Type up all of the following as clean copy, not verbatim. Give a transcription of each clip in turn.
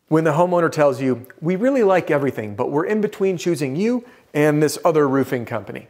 When the homeowner tells you, we really like everything, but we're in between choosing you and this other roofing company.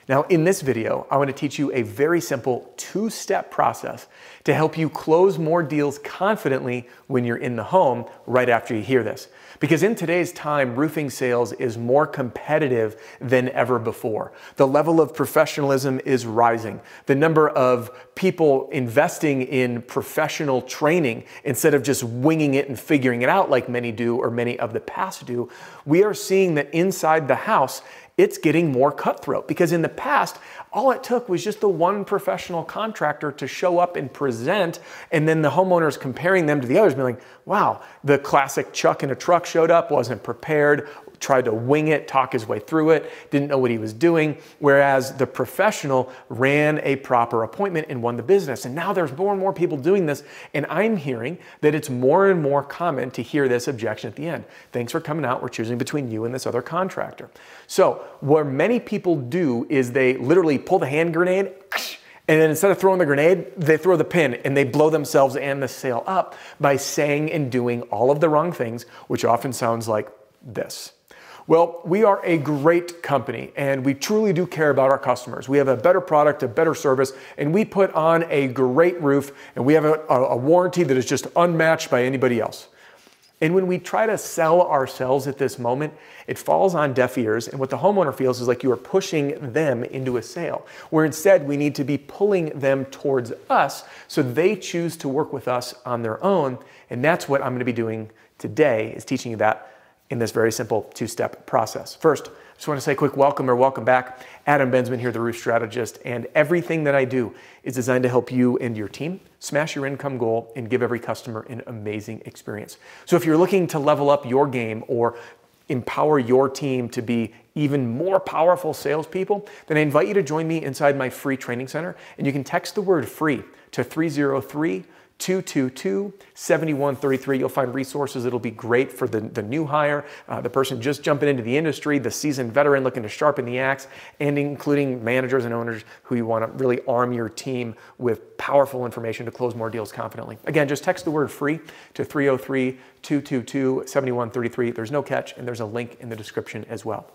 Now, in this video, I want to teach you a very simple two-step process to help you close more deals confidently when you're in the home right after you hear this. Because in today's time, roofing sales is more competitive than ever before. The level of professionalism is rising. The number of people investing in professional training instead of just winging it and figuring it out like many do or many of the past do, we are seeing that inside the house, it's getting more cutthroat, because in the past, all it took was just the one professional contractor to show up and present, and then the homeowners comparing them to the others, being like, wow, the classic Chuck in a truck showed up, wasn't prepared, tried to wing it, talk his way through it, didn't know what he was doing, whereas the professional ran a proper appointment and won the business. And now there's more and more people doing this, and I'm hearing that it's more and more common to hear this objection at the end. Thanks for coming out, we're choosing between you and this other contractor. So what many people do is they literally pull the hand grenade, and then instead of throwing the grenade, they throw the pin and they blow themselves and the sale up by saying and doing all of the wrong things, which often sounds like this. Well, we are a great company and we truly do care about our customers. We have a better product, a better service, and we put on a great roof, and we have a warranty that is just unmatched by anybody else. And when we try to sell ourselves at this moment, it falls on deaf ears, and what the homeowner feels is like you are pushing them into a sale, where instead we need to be pulling them towards us so they choose to work with us on their own. And that's what I'm going to be doing today, is teaching you that in this very simple two-step process. First, I just want to say a quick welcome or welcome back. Adam Bensman here, the Roof Strategist, and everything that I do is designed to help you and your team smash your income goal and give every customer an amazing experience. So if you're looking to level up your game or empower your team to be even more powerful salespeople, then I invite you to join me inside my free training center, and you can text the word free to 303-222-7133. You'll find resources that'll be great for the new hire, the person just jumping into the industry, the seasoned veteran looking to sharpen the axe, and including managers and owners who you want to really arm your team with powerful information to close more deals confidently. Again, just text the word free to 303-222-7133. There's no catch, and there's a link in the description as well.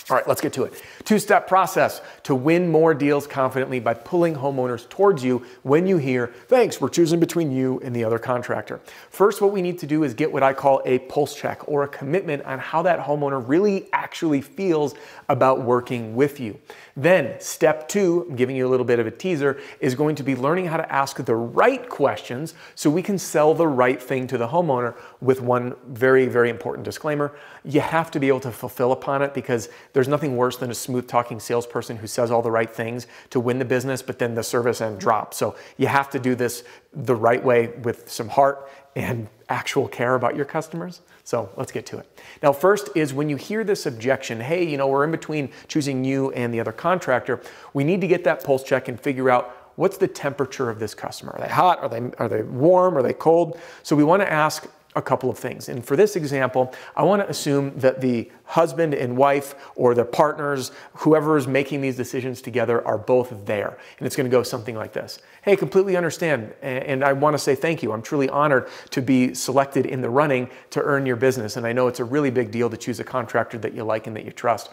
All right, let's get to it. Two-step process to win more deals confidently by pulling homeowners towards you when you hear, thanks, we're choosing between you and the other contractor. First, what we need to do is get what I call a pulse check, or a commitment on how that homeowner really actually feels about working with you. Then step two, I'm giving you a little bit of a teaser, is going to be learning how to ask the right questions so we can sell the right thing to the homeowner, with one very, very important disclaimer. You have to be able to fulfill upon it, because there's nothing worse than a smooth talking salesperson who says all the right things to win the business, but then the service end drops. So you have to do this the right way with some heart and actual care about your customers. So let's get to it. Now, first is when you hear this objection, hey, you know, we're in between choosing you and the other contractor, we need to get that pulse check and figure out what's the temperature of this customer. Are they hot? Are they warm? Are they cold? So we want to ask a couple of things. And for this example, I want to assume that the husband and wife, or the partners, whoever is making these decisions together, are both there. And it's going to go something like this. Hey, completely understand. And I want to say thank you. I'm truly honored to be selected in the running to earn your business. And I know it's a really big deal to choose a contractor that you like and that you trust.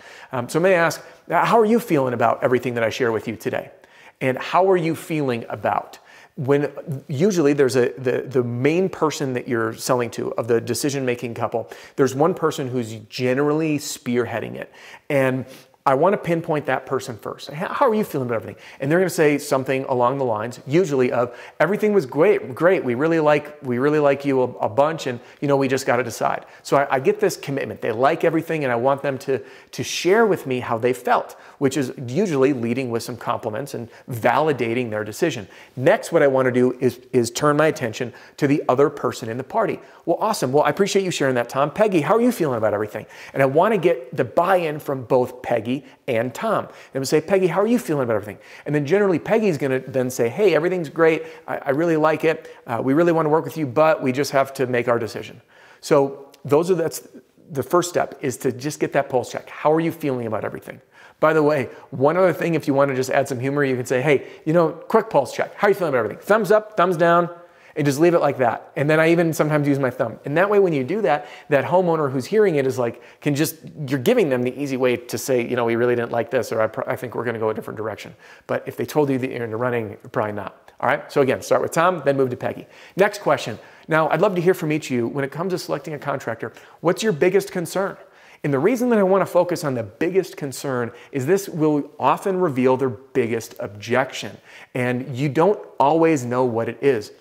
So may I ask, how are you feeling about everything that I share with you today? And how are you feeling about when usually there's the main person that you're selling to, of the decision-making couple, there's one person who's generally spearheading it. And I want to pinpoint that person first. How are you feeling about everything? And they're going to say something along the lines, usually of, everything was great. We really like you a bunch, and you know, we just got to decide. So I get this commitment. They like everything, and I want them to share with me how they felt, which is usually leading with some compliments and validating their decision. Next, what I want to do is turn my attention to the other person in the party. Well, awesome. Well, I appreciate you sharing that, Tom. Peggy, how are you feeling about everything? And I want to get the buy-in from both Peggy and Tom. And I'm say, Peggy, how are you feeling about everything? And then generally Peggy's going to then say, hey, everything's great. I really like it. We really want to work with you, but we just have to make our decision. So that's the first step, is to just get that pulse check. How are you feeling about everything? By the way, one other thing, if you want to just add some humor, you can say, hey, you know, quick pulse check. How are you feeling about everything? Thumbs up, thumbs down. and just leave it like that. And then I even sometimes use my thumb. And that way, when you do that, that homeowner who's hearing it is like, you're giving them the easy way to say, you know, we really didn't like this, or I think we're gonna go a different direction. But if they told you that you're in the running, probably not. All right, so again, start with Tom, then move to Peggy. Next question. Now, I'd love to hear from each of you when it comes to selecting a contractor. What's your biggest concern? And the reason that I want to focus on the biggest concern is this will often reveal their biggest objection. And you don't always know what it is.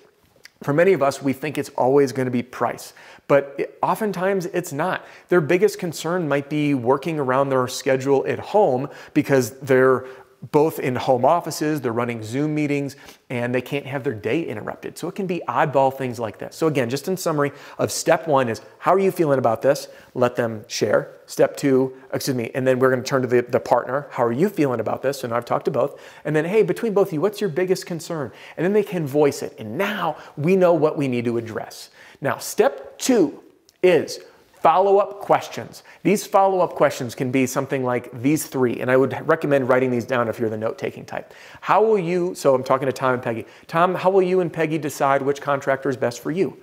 For many of us, we think it's always going to be price, but oftentimes it's not. Their biggest concern might be working around their schedule at home because they're both in home offices, they're running Zoom meetings, and they can't have their day interrupted. So it can be oddball things like this. So again, just in summary of step one is, how are you feeling about this? Let them share. Step two, and then we're gonna turn to the partner. How are you feeling about this? And I've talked to both. And then, hey, between both of you, what's your biggest concern? And then they can voice it. And now we know what we need to address. Now, step two is follow-up questions. These follow-up questions can be something like these three, and I would recommend writing these down if you're the note-taking type. How will you, so I'm talking to Tom and Peggy. Tom, how will you and Peggy decide which contractor is best for you?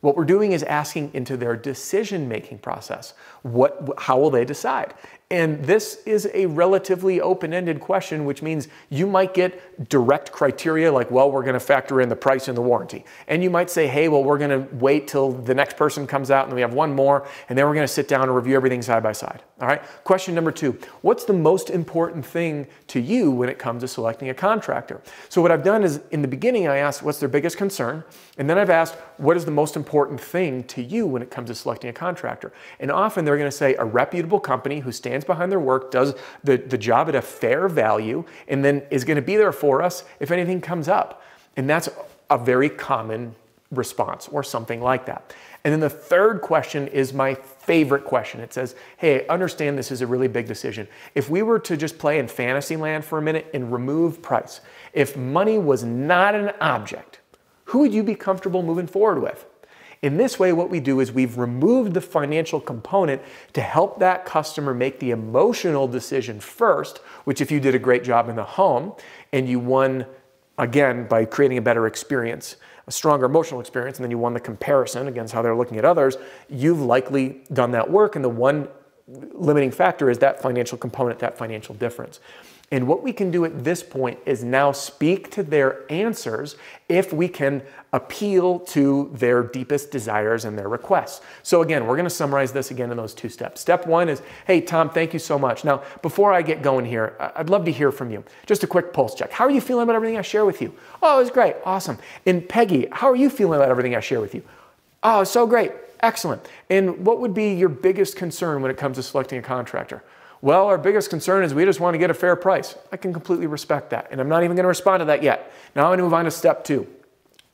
What we're doing is asking into their decision-making process. How will they decide? And this is a relatively open-ended question, which means you might get direct criteria like, well, we're going to factor in the price and the warranty. And you might say, hey, well, we're going to wait till the next person comes out and we have one more, and then we're going to sit down and review everything side by side. All right. Question number two, what's the most important thing to you when it comes to selecting a contractor? So what I've done is in the beginning, I asked what's their biggest concern. And then I've asked, what is the most important thing to you when it comes to selecting a contractor? And often they're going to say a reputable company who stands behind their work, does the job at a fair value, and then is going to be there for us if anything comes up. And that's a very common response or something like that. And then the third question is my favorite question. It says, hey, I understand this is a really big decision. If we were to just play in fantasy land for a minute and remove price, if money was not an object, who would you be comfortable moving forward with? In this way, what we do is we've removed the financial component to help that customer make the emotional decision first, which if you did a great job in the home and you won, again, by creating a better experience, a stronger emotional experience, and then you won the comparison against how they're looking at others, you've likely done that work. And the one limiting factor is that financial component, that financial difference. And what we can do at this point is now speak to their answers if we can appeal to their deepest desires and their requests. So again, we're going to summarize this again in those two steps. Step one is, hey, Tom, thank you so much. Now, before I get going here, I'd love to hear from you. Just a quick pulse check. How are you feeling about everything I share with you? Oh, it was great. Awesome. And Peggy, how are you feeling about everything I share with you? Oh, so great. Excellent. And what would be your biggest concern when it comes to selecting a contractor? Well, our biggest concern is we just want to get a fair price. I can completely respect that. And I'm not even going to respond to that yet. Now I'm going to move on to step two,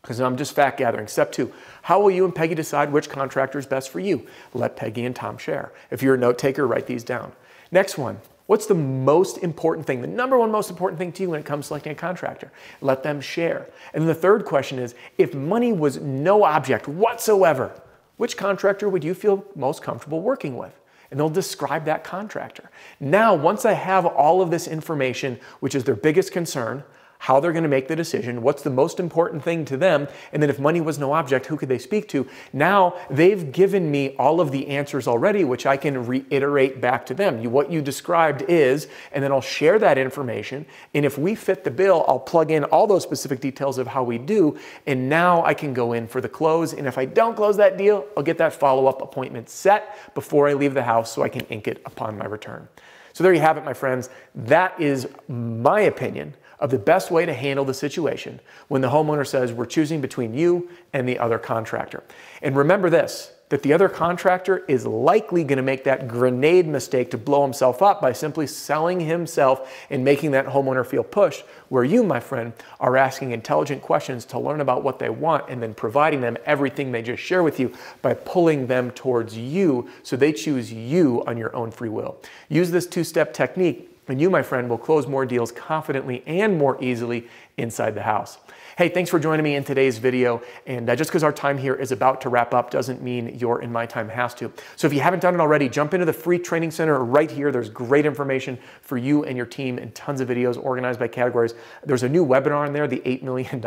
because I'm just fact gathering. Step two, how will you and Peggy decide which contractor is best for you? Let Peggy and Tom share. If you're a note taker, write these down. Next one, what's the most important thing, the number one most important thing to you when it comes to selecting a contractor? Let them share. And then the third question is, if money was no object whatsoever, which contractor would you feel most comfortable working with? And they'll describe that contractor. Now, once I have all of this information, which is their biggest concern, how they're going to make the decision, what's the most important thing to them, and then if money was no object, who could they speak to? Now, they've given me all of the answers already, which I can reiterate back to them. What you described is, and then I'll share that information, and if we fit the bill, I'll plug in all those specific details of how we do, and now I can go in for the close, and if I don't close that deal, I'll get that follow-up appointment set before I leave the house so I can ink it upon my return. So there you have it, my friends. That is my opinion of the best way to handle the situation when the homeowner says we're choosing between you and the other contractor. And remember this, that the other contractor is likely going to make that grenade mistake to blow himself up by simply selling himself and making that homeowner feel pushed, where you, my friend, are asking intelligent questions to learn about what they want and then providing them everything they just share with you by pulling them towards you so they choose you on your own free will. Use this two-step technique And you, my friend, will close more deals confidently and more easily inside the house. Hey, thanks for joining me in today's video. And just because our time here is about to wrap up doesn't mean your and my time has to. So if you haven't done it already, jump into the free training center right here. There's great information for you and your team and tons of videos organized by categories. There's a new webinar in there, the $8 million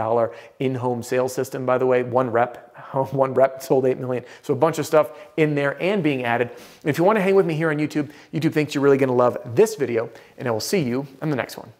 in-home sales system, by the way. One rep sold $8 million. So a bunch of stuff in there and being added. And if you want to hang with me here on YouTube, YouTube thinks you're really going to love this video, and I will see you on the next one.